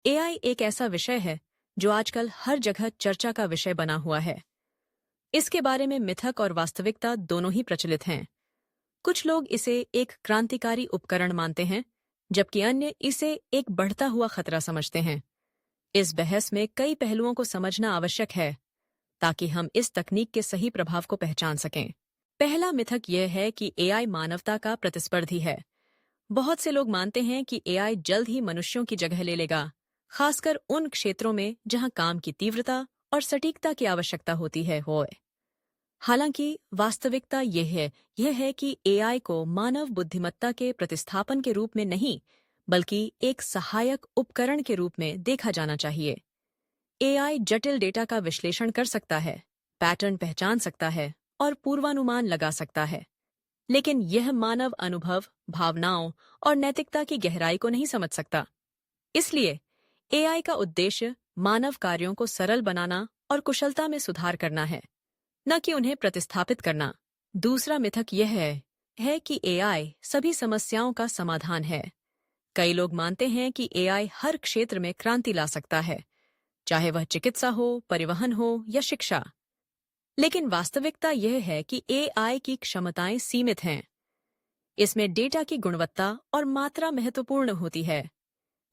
AI एक ऐसा विषय है जो आजकल हर जगह चर्चा का विषय बना हुआ है। इसके बारे में मिथक और वास्तविकता दोनों ही प्रचलित हैं। कुछ लोग इसे एक क्रांतिकारी उपकरण मानते हैं, जबकि अन्य इसे एक बढ़ता हुआ खतरा समझते हैं। इस बहस में कई पहलुओं को समझना आवश्यक है ताकि हम इस तकनीक के सही प्रभाव को पहचान सकें। पहला मिथक यह है कि एआई मानवता का प्रतिस्पर्धी है। बहुत से लोग मानते हैं कि एआई जल्द ही मनुष्यों की जगह ले लेगा, खासकर उन क्षेत्रों में जहां काम की तीव्रता और सटीकता की आवश्यकता होती है। हालांकि वास्तविकता यह है कि एआई को मानव बुद्धिमत्ता के प्रतिस्थापन के रूप में नहीं, बल्कि एक सहायक उपकरण के रूप में देखा जाना चाहिए। एआई जटिल डेटा का विश्लेषण कर सकता है, पैटर्न पहचान सकता है और पूर्वानुमान लगा सकता है, लेकिन यह मानव अनुभव, भावनाओं और नैतिकता की गहराई को नहीं समझ सकता। इसलिए एआई का उद्देश्य मानव कार्यों को सरल बनाना और कुशलता में सुधार करना है, न कि उन्हें प्रतिस्थापित करना। दूसरा मिथक यह है कि एआई सभी समस्याओं का समाधान है। कई लोग मानते हैं कि एआई हर क्षेत्र में क्रांति ला सकता है, चाहे वह चिकित्सा हो, परिवहन हो या शिक्षा। लेकिन वास्तविकता यह है कि एआई की क्षमताएं सीमित हैं। इसमें डेटा की गुणवत्ता और मात्रा महत्वपूर्ण होती है।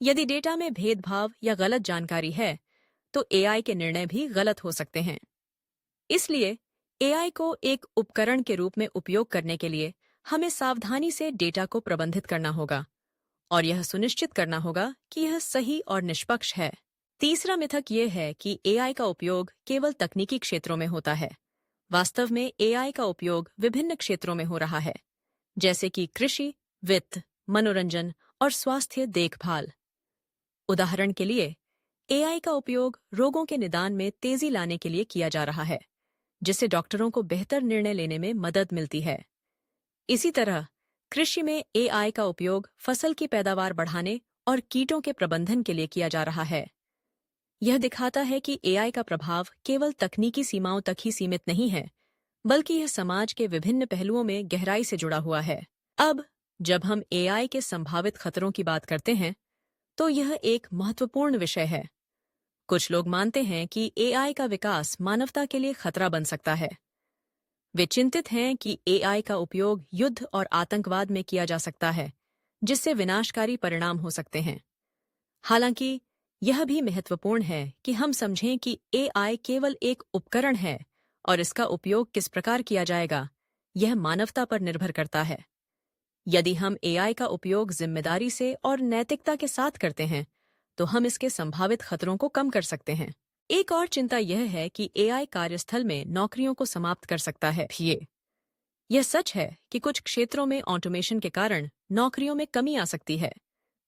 यदि डेटा में भेदभाव या गलत जानकारी है, तो एआई के निर्णय भी गलत हो सकते हैं। इसलिए एआई को एक उपकरण के रूप में उपयोग करने के लिए हमें सावधानी से डेटा को प्रबंधित करना होगा और यह सुनिश्चित करना होगा कि यह सही और निष्पक्ष है। तीसरा मिथक यह है कि एआई का उपयोग केवल तकनीकी क्षेत्रों में होता है। वास्तव में एआई का उपयोग विभिन्न क्षेत्रों में हो रहा है, जैसे कि कृषि, वित्त, मनोरंजन और स्वास्थ्य देखभाल। उदाहरण के लिए, एआई का उपयोग रोगों के निदान में तेजी लाने के लिए किया जा रहा है, जिससे डॉक्टरों को बेहतर निर्णय लेने में मदद मिलती है। इसी तरह कृषि में एआई का उपयोग फसल की पैदावार बढ़ाने और कीटों के प्रबंधन के लिए किया जा रहा है। यह दिखाता है कि एआई का प्रभाव केवल तकनीकी सीमाओं तक ही सीमित नहीं है, बल्कि यह समाज के विभिन्न पहलुओं में गहराई से जुड़ा हुआ है। अब जब हम एआई के संभावित खतरों की बात करते हैं, तो यह एक महत्वपूर्ण विषय है। कुछ लोग मानते हैं कि एआई का विकास मानवता के लिए खतरा बन सकता है। वे चिंतित हैं कि एआई का उपयोग युद्ध और आतंकवाद में किया जा सकता है, जिससे विनाशकारी परिणाम हो सकते हैं। हालांकि यह भी महत्वपूर्ण है कि हम समझें कि एआई केवल एक उपकरण है और इसका उपयोग किस प्रकार किया जाएगा, यह मानवता पर निर्भर करता है। यदि हम एआई का उपयोग जिम्मेदारी से और नैतिकता के साथ करते हैं, तो हम इसके संभावित खतरों को कम कर सकते हैं। एक और चिंता यह है कि एआई कार्यस्थल में नौकरियों को समाप्त कर सकता है। यह सच है कि कुछ क्षेत्रों में ऑटोमेशन के कारण नौकरियों में कमी आ सकती है,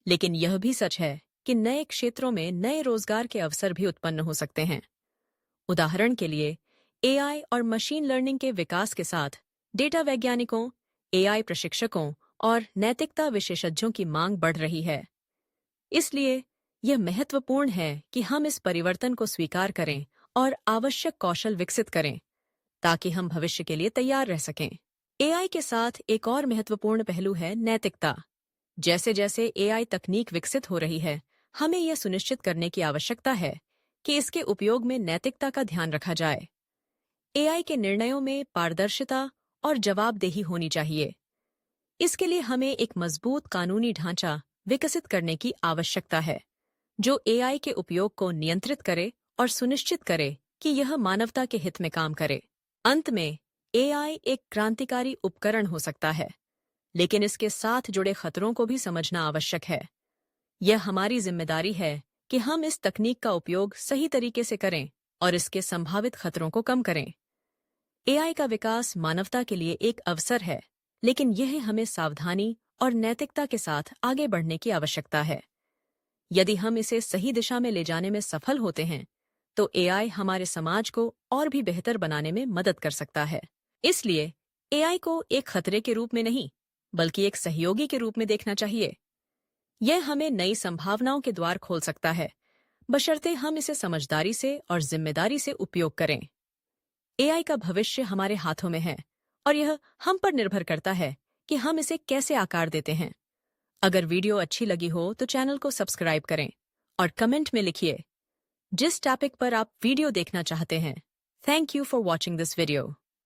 लेकिन यह भी सच है कि नए क्षेत्रों में नए रोजगार के अवसर भी उत्पन्न हो सकते हैं। उदाहरण के लिए, एआई और मशीन लर्निंग के विकास के साथ डेटा वैज्ञानिकों, एआई प्रशिक्षकों और नैतिकता विशेषज्ञों की मांग बढ़ रही है। इसलिए यह महत्वपूर्ण है कि हम इस परिवर्तन को स्वीकार करें और आवश्यक कौशल विकसित करें, ताकि हम भविष्य के लिए तैयार रह सकें। एआई के साथ एक और महत्वपूर्ण पहलू है नैतिकता। जैसे जैसे एआई तकनीक विकसित हो रही है, हमें यह सुनिश्चित करने की आवश्यकता है कि इसके उपयोग में नैतिकता का ध्यान रखा जाए। एआई के निर्णयों में पारदर्शिता और जवाबदेही होनी चाहिए। इसके लिए हमें एक मजबूत कानूनी ढांचा विकसित करने की आवश्यकता है, जो एआई के उपयोग को नियंत्रित करे और सुनिश्चित करे कि यह मानवता के हित में काम करे। अंत में, एआई एक क्रांतिकारी उपकरण हो सकता है, लेकिन इसके साथ जुड़े खतरों को भी समझना आवश्यक है। यह हमारी जिम्मेदारी है कि हम इस तकनीक का उपयोग सही तरीके से करें और इसके संभावित खतरों को कम करें। एआई का विकास मानवता के लिए एक अवसर है, लेकिन यह हमें सावधानी और नैतिकता के साथ आगे बढ़ने की आवश्यकता है। यदि हम इसे सही दिशा में ले जाने में सफल होते हैं, तो एआई हमारे समाज को और भी बेहतर बनाने में मदद कर सकता है। इसलिए एआई को एक खतरे के रूप में नहीं, बल्कि एक सहयोगी के रूप में देखना चाहिए। यह हमें नई संभावनाओं के द्वार खोल सकता है, बशर्ते हम इसे समझदारी से और जिम्मेदारी से उपयोग करें। एआई का भविष्य हमारे हाथों में है और यह हम पर निर्भर करता है कि हम इसे कैसे आकार देते हैं। अगर वीडियो अच्छी लगी हो तो चैनल को सब्सक्राइब करें और कमेंट में लिखिए जिस टॉपिक पर आप वीडियो देखना चाहते हैं। Thank you for watching this video.